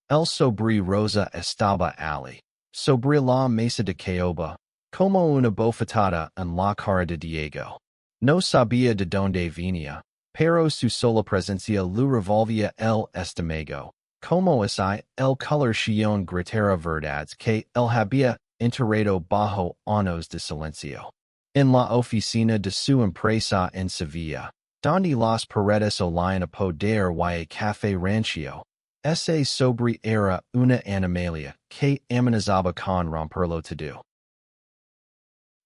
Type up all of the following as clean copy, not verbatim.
El sobre rosa estaba ali. Sobre la mesa de caoba, como una bofetada en la cara de Diego. No sabía de dónde venía, pero su sola presencia lo revolvía el estómago. Como así, el colorción gritera verdades que él había enterrado bajo años de silencio. En la oficina de su empresa en Sevilla, donde las paredes olían a poder y café rancio, ese sobre era una animalia que amenazaba con romperlo todo.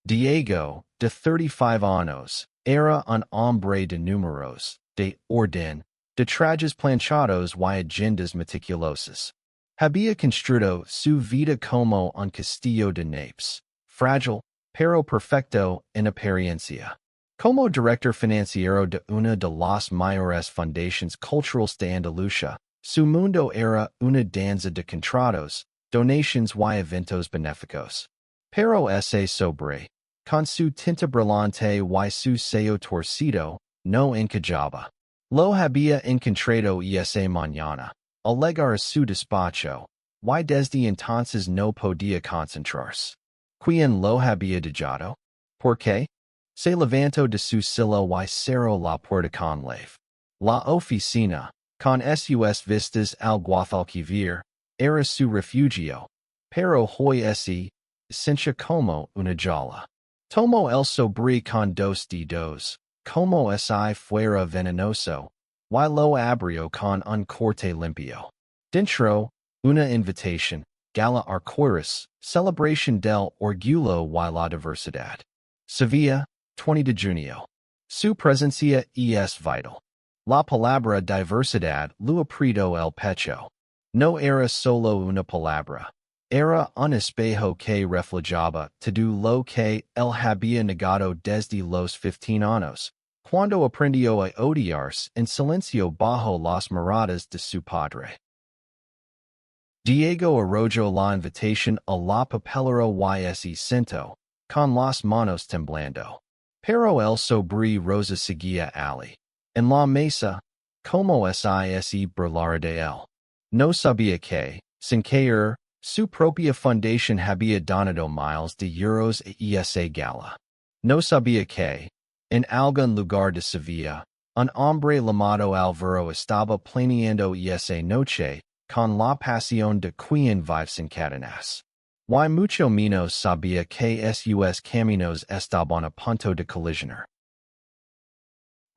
Diego, de 35 años, era un hombre de números, de orden, de trajes planchados y agendas meticulosas. Había construido su vida como un castillo de naipes, frágil, pero perfecto en apariencia. Como director financiero de una de las mayores fundaciones culturales de Andalucía, su mundo era una danza de contratos, donations y eventos benéficos. Pero ese sobre, con su tinta brillante y su sello torcido, no encajaba. Lo había encontrado esa mañana, al llegar a su despacho, y desde entonces no podía concentrarse. ¿Quién lo había dejado? ¿Por qué? Se levantó de su silla y cerró la puerta con llave. La oficina, con sus vistas al Guadalquivir, era su refugio, pero hoy ese, sencha como una jaula. Tomó el sobre con dos dedos, como si fuera venenoso, y lo abrió con un corte limpio. Dentro, una invitación, gala arcoiris, celebración del orgullo y la diversidad. Sevilla, 20 de junio. Su presencia es vital. La palabra diversidad lo apretó el pecho. No era solo una palabra. Era un espejo que reflejaba todo lo que él había negado desde los 15 años, cuando aprendió a odiarse en silencio bajo las miradas de su padre. Diego arrojó la invitación a la papelera y se sentó, con las manos temblando. Pero el sobre rosa seguía ali. En la mesa, como si burlara de él. No sabía que, sin caer, su propia fundación había donado miles de euros a esa gala. No sabía que, en algún lugar de Sevilla, un hombre llamado Álvaro estaba planeando esa noche con la pasión de quien vive sin cadenas. Y mucho menos sabía que sus caminos estaban a punto de colisionar.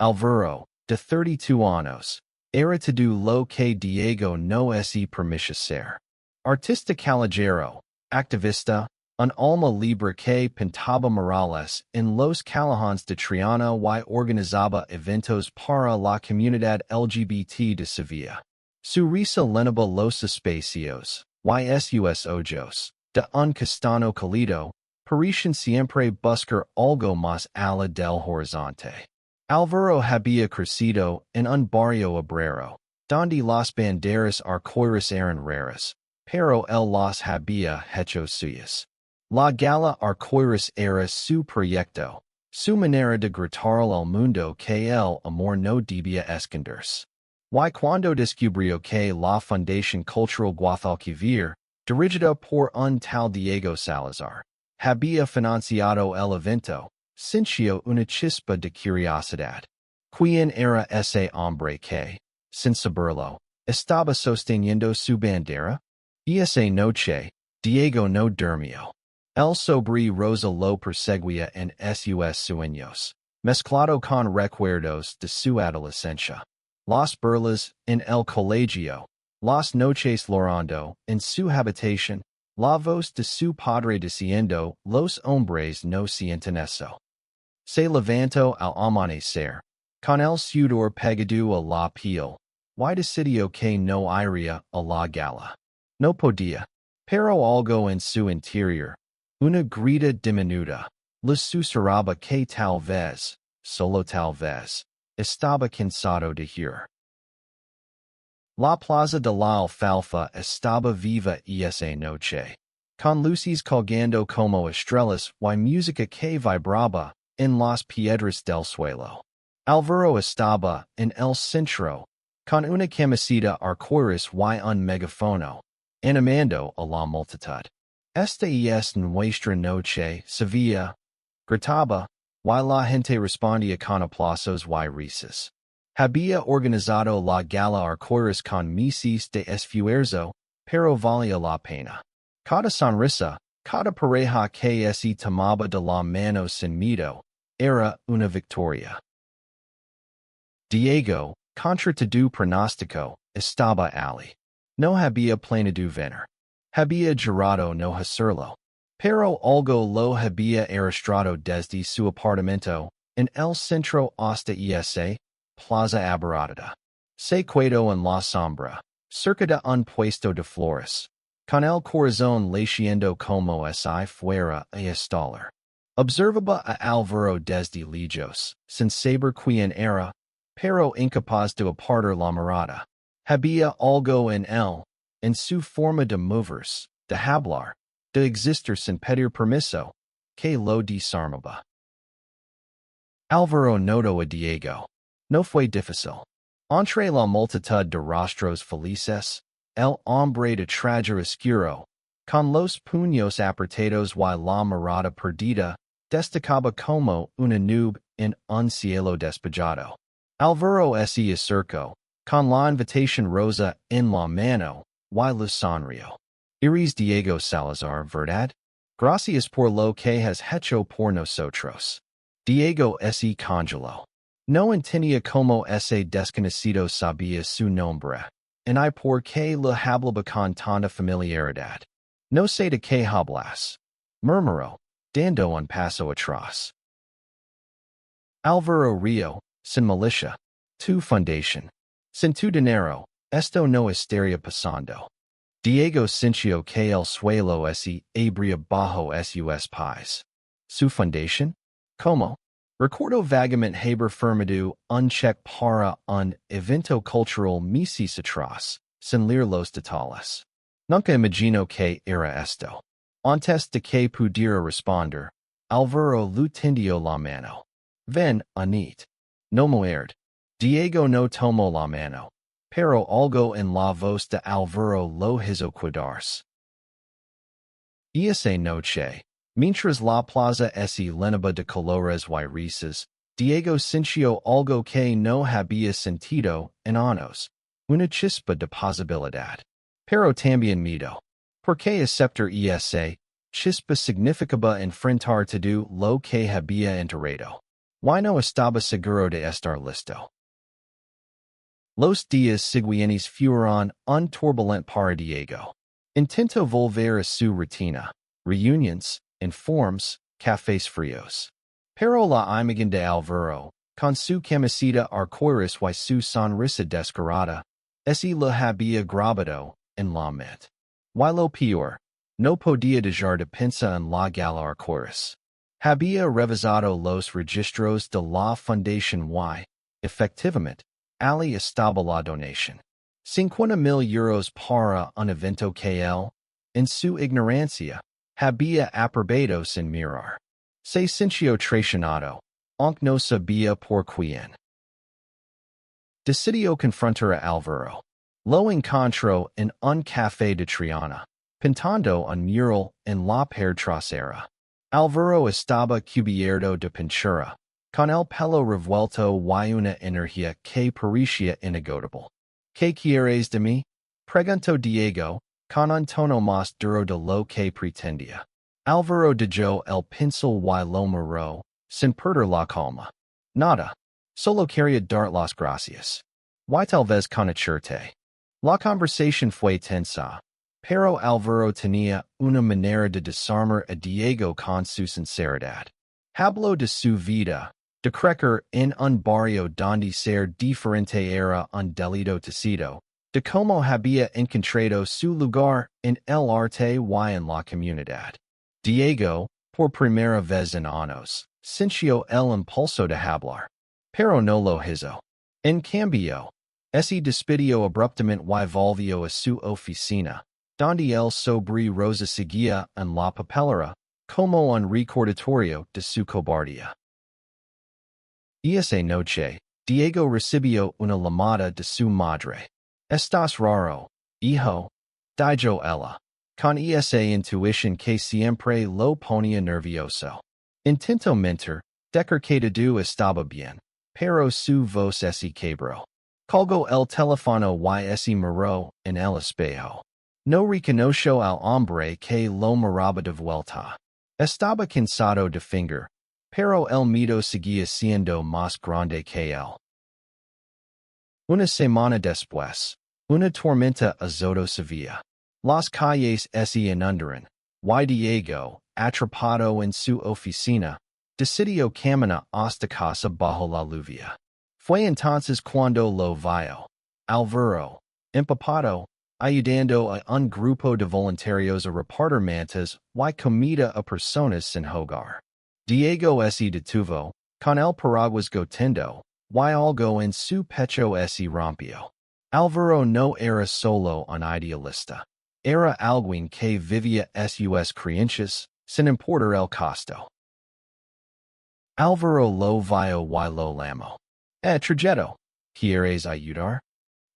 Álvaro, de 32 años, era todo lo que Diego no se permitía ser. Artista callejero, activista, un alma libre que pintaba murales en los callejones de Triana y organizaba eventos para la comunidad LGBT de Sevilla. Su risa llenaba los espacios, y sus ojos, de un castano cálido, parecían siempre buscar algo más allá del horizonte. Álvaro había crecido en un barrio obrero, donde las banderas arcoíris eran raras, pero él las había hecho suyas. La gala arcoíris era su proyecto, su manera de gritarle al mundo que el amor no debía esconderse. Y cuando descubrió que la Fundación Cultural Guadalquivir, dirigida por un tal Diego Salazar, había financiado el evento, sintió una chispa de curiosidad. ¿Quién era ese hombre que, sin saberlo, estaba sosteniendo su bandera? Y esa noche, Diego no durmió. El sobre rosa lo perseguía en sus sueños, mezclado con recuerdos de su adolescencia. Las burlas en el colegio, las noches llorando en su habitación, la voz de su padre diciendo los hombres no sienten eso. Se levantó al amanecer, con el sudor pegado a la piel, y decidió que no iría a la gala. No podía, pero algo en su interior, una grita diminuta, le susurraba que tal vez, solo tal vez, estaba cansado de ir. La plaza de la Alfalfa estaba viva esa noche, con luces colgando como estrellas y música que vibraba en las piedras del suelo. Álvaro estaba en el centro, con una camiseta arcoiris y un megafono, animando a la multitud. Esta es nuestra noche, Sevilla, gritaba, y la gente respondía con aplausos y risas. Había organizado la gala arcoiris con misis de esfuerzo, pero valía la pena. Cada sonrisa, cada pareja que se tomaba de la mano sin miedo, era una victoria. Diego, contra todo pronóstico, estaba allí. No había planeado venir. Había jurado no hacerlo. Pero algo lo había arrastrado desde su apartamento, en el centro hasta esa plaza abarrotada. Se quedó en la sombra, cerca de un puesto de flores, con el corazón latiendo como si fuera a estallar. Observaba a Álvaro desde lejos, sin saber quién era, pero incapaz de apartar la mirada. Había algo en su forma de moverse, de hablar, de existir sin pedir permiso, que lo desarmaba. Álvaro notó a Diego. No fue difícil. Entre la multitud de rostros felices, el hombre de traje oscuro, con los puños apretados y la mirada perdida, destacaba como una nube en un cielo despejado. Álvaro se acercó, con la invitación rosa en la mano, y le sonrió. Eres Diego Salazar, ¿verdad? Gracias por lo que has hecho por nosotros. Diego se congeló. No entendía cómo ese desconocido sabía su nombre, y por qué le hablaba con tanta familiaridad. No sé de qué hablas, murmuró, dando un paso atrás. Álvaro Río, sin malicia, tu fundación. Sin tu dinero, esto no estaría pasando. Diego sintió que el suelo se abría bajo sus pies. ¿Su fundación? ¿Cómo? Recuerdo vagamente haber firmado un cheque para un evento cultural meses atrás, sin leer los detalles. Nunca imagino que era esto. Antes de que pudiera responder, Álvaro le tendió la mano. Ven, Anit. No muerd. Diego no tomó la mano, pero algo en la voz de Álvaro lo hizo cuidarse. Esa noche, mientras la plaza se llenaba de colores y risas, Diego sintió algo que no había sentido en años, una chispa de posibilidad. Pero también miedo. Porque aceptar esa chispa significaba enfrentar todo lo que había enterrado. Y no estaba seguro de estar listo. Los días siguientes fueron un turbulent para Diego. Intentó volver a su rutina, reuniones, informes, cafés fríos. Pero la imagen de Álvaro, con su camiseta arcoiris y su sonrisa descarada, se le había grabado en la mente. Y lo peor, no podía dejar de pensar en la gala arcoiris. Había revisado los registros de la fundación y, efectivamente, allí estaba la donación. 50,000 euros para un evento que él, en su ignorancia, había aprobado sin mirar. Se sintió traicionado, aunque no sabía por quién. Decidió confrontar a Álvaro. Lo encontró en un café de Triana, pintando un mural en la pared trasera. Álvaro estaba cubierto de pintura, con el pelo revuelto y una energía que parecía inagotable. ¿Qué quieres de mí? Preguntó Diego, con un tono más duro de lo que pretendía. Álvaro dejó el pincel y lo miró, sin perder la calma. Nada. Solo quería dar las gracias. Y tal vez conocerte. La conversación fue tensa, pero Álvaro tenía una manera de desarmar a Diego con su sinceridad. Habló de su vida, de crecer en un barrio donde ser diferente era un delito tecido, de cómo había encontrado su lugar en el arte y en la comunidad. Diego, por primera vez en años, sintió el impulso de hablar, pero no lo hizo. En cambio, se despidió abruptamente y volvió a su oficina, donde el sobre rosa seguía en la papelera, como un recordatorio de su cobardía. Esa noche, Diego recibió una llamada de su madre. Estás raro, hijo. Dijo ella, con esa intuición que siempre lo ponía nervioso. Intento mentir, decir que todo estaba bien, pero su voz se quebró. Colgó el teléfono y se miró en el espejo. No reconoció al hombre que lo miraba de vuelta. Estaba cansado de fingir, pero el miedo seguía siendo más grande que él. Una semana después, una tormenta azotó Sevilla. Las calles se inundaron, y Diego, atrapado en su oficina, decidió caminar hasta casa bajo la lluvia. Fue entonces cuando lo vio. Álvaro, empapado, ayudando a un grupo de voluntarios a repartir mantas y comida a personas sin hogar. Diego se detuvo, con el paraguas goteando, y algo en su pecho se rompió. Álvaro no era solo un idealista. Era alguien que vivía sus creencias, sin importar el costo. Álvaro lo vio y lo llamó. Trajeto, ¿quieres ayudar?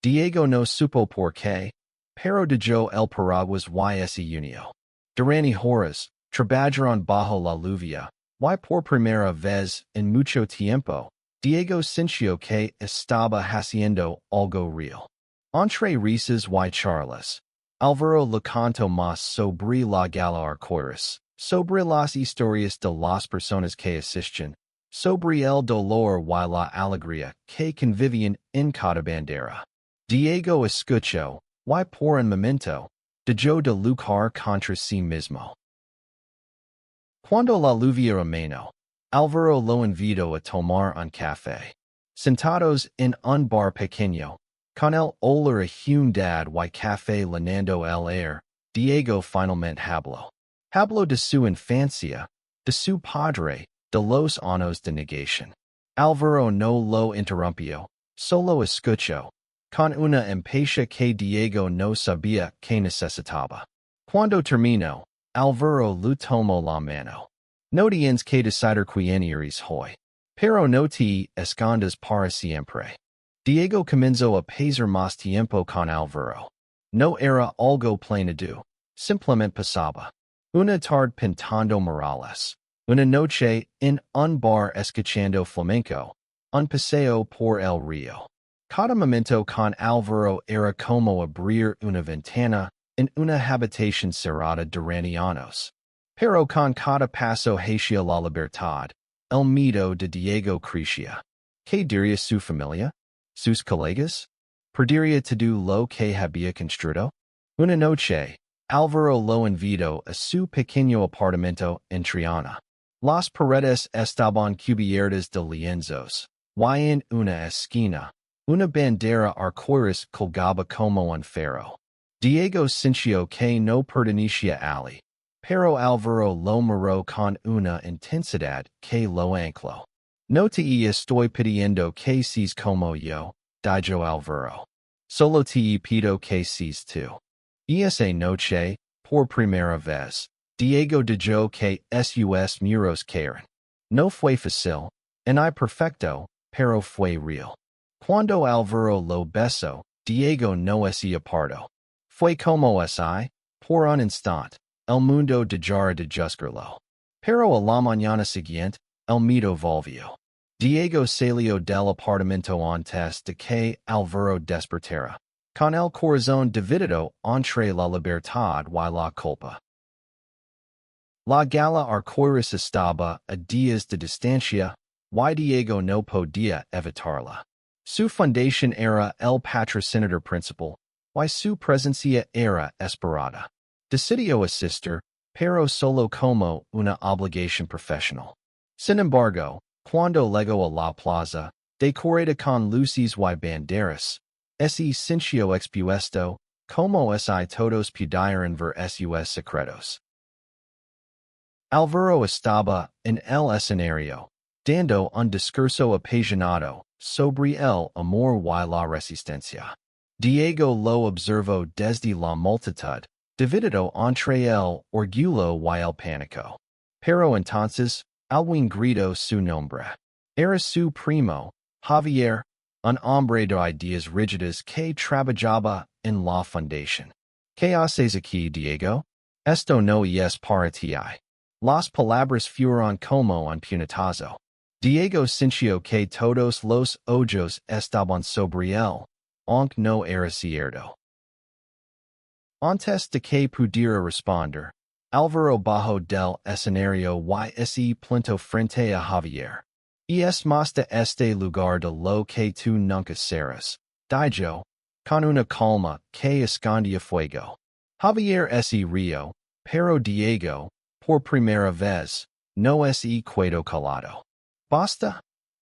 Diego no supo por qué, pero dejó el paraguas y se unió. Durante horas, trabajaron bajo la lluvia, y por primera vez en mucho tiempo, Diego sintió que estaba haciendo algo real. Entre risas y charlas, Álvaro le contó más sobre la gala arcoíris, sobre las historias de las personas que asisten, sobre el dolor y la alegría que convivían en cada bandera. Diego escuchó, y por un momento, dejó de luchar contra sí mismo. Cuando la lluvia amenó, Álvaro lo invitó a tomar un café. Sentados en un bar pequeño, con el olor a humedad y café llenando el aire, Diego finalmente habló. Habló de su infancia, de su padre, de los años de negación. Álvaro no lo interrumpió, solo escuchó, con una impaciencia que Diego no sabía que necesitaba. Cuando terminó, Álvaro le tomó la mano. No tienes que decidir quién eres hoy, pero no te escondas para siempre. Diego comenzó a pasar más tiempo con Álvaro. No era algo planeado, simplemente pasaba. Una tarde pintando murales, una noche en un bar escuchando flamenco, un paseo por el río. Cada momento con Álvaro era como abrir una ventana en una habitación cerrada durante años. Pero con cada paso hacia la libertad, el miedo de Diego crecía. ¿Qué diría su familia? ¿Sus colegas? ¿Perdería todo lo que había construido? Una noche, Álvaro lo invitó a su pequeño apartamento en Triana. Las paredes estaban cubiertas de lienzos, y en una esquina, una bandera arcoíris colgaba como un faro. Diego sintió que no pertenecía allí, pero Álvaro lo miró con una intensidad que lo ancló. No te estoy pidiendo que seas como yo, dijo Álvaro. Solo te pido que seas tú. Esa noche, por primera vez, Diego dijo que sus muros cayeron. No fue fácil, ni perfecto, pero fue real. Cuando Álvaro lo besó, Diego no se apartó. Fue como si, por un instante, el mundo dejara de juzgarlo. Pero a la mañana siguiente, el miedo volvió. Diego salió del apartamento antes de que Álvaro despertara, con el corazón dividido entre la libertad y la culpa. La gala arcoíris estaba a días de distancia, y Diego no podía evitarla. Su fundación era el patrocinador principal, y su presencia era esperada. Decidió asistir, pero solo como una obligación profesional. Sin embargo, cuando llegó a la plaza, decorada con luces y banderas, se sintió expuesto, como si todos pudieran ver sus secretos. Álvaro estaba en el escenario, dando un discurso apasionado sobre el amor y la resistencia. Diego lo observó desde la multitud, dividido entre el orgullo y el pánico. Pero entonces, alguien gritó su nombre. Era su primo, Javier, un hombre de ideas rígidas que trabajaba en la fundación. ¿Qué haces aquí, Diego? Esto no es para ti. Las palabras fueron como un puñetazo. Diego sintió que todos los ojos estaban sobre él, aunque no era cierto. Antes de que pudiera responder, Álvaro bajó del escenario y se plantó frente a Javier. Y es más de este lugar de lo que tú nunca serás, dijo, con una calma que escondía fuego. Javier se rió, pero Diego, por primera vez, no se quedó calado. Basta,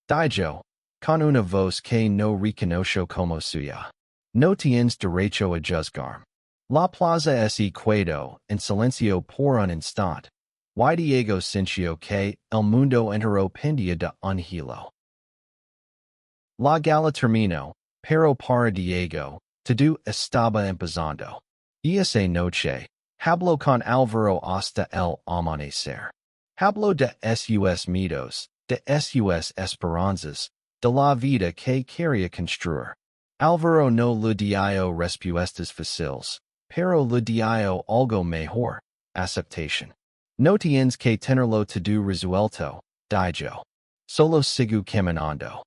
dijo, con una voz que no reconoció como suya. No tienes derecho a juzgarme. La plaza se quedó en silencio por un instante. Y Diego sintió que el mundo entero pendía de un hilo. La gala terminó, pero para Diego, todo estaba empezando. Esa noche, habló con Álvaro hasta el amanecer. Habló de sus miedos, de sus esperanzas, de la vida que quería construir. Álvaro no le dio respuestas fáciles, pero le dio algo mejor, aceptación. No tienes que tenerlo todo resuelto, dijo. Solo sigo caminando.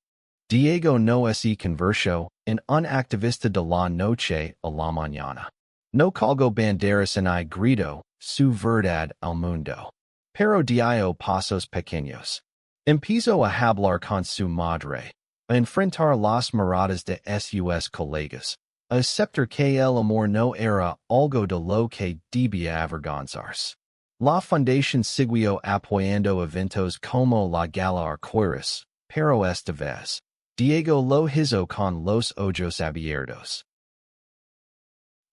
Diego no se convirtió en un activista de la noche a la mañana. No colgó banderas ni gritó su verdad al mundo. Pero dio pasos pequeños. Empezó a hablar con su madre, a enfrentar las miradas de sus colegas, a aceptar que el amor no era algo de lo que debía avergonzarse. La fundación siguió apoyando eventos como la gala arcoíris, pero esta vez, Diego lo hizo con los ojos abiertos.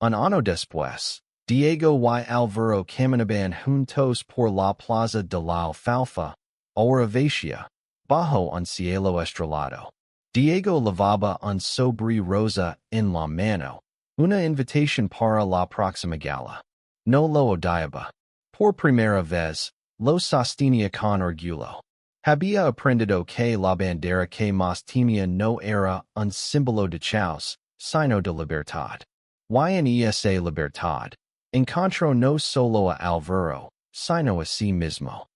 Un año después, Diego y Álvaro caminaban juntos por la plaza de la Alfalfa, ahora vacía, bajo un cielo estrellado. Diego llevaba un sobre rosa en la mano, una invitación para la próxima gala. No lo odiaba. Por primera vez, lo sostenía con orgullo. Había aprendido que la bandera que más temía no era un símbolo de caos, sino de libertad. Y en esa libertad, encontró no solo a Álvaro, sino a sí mismo.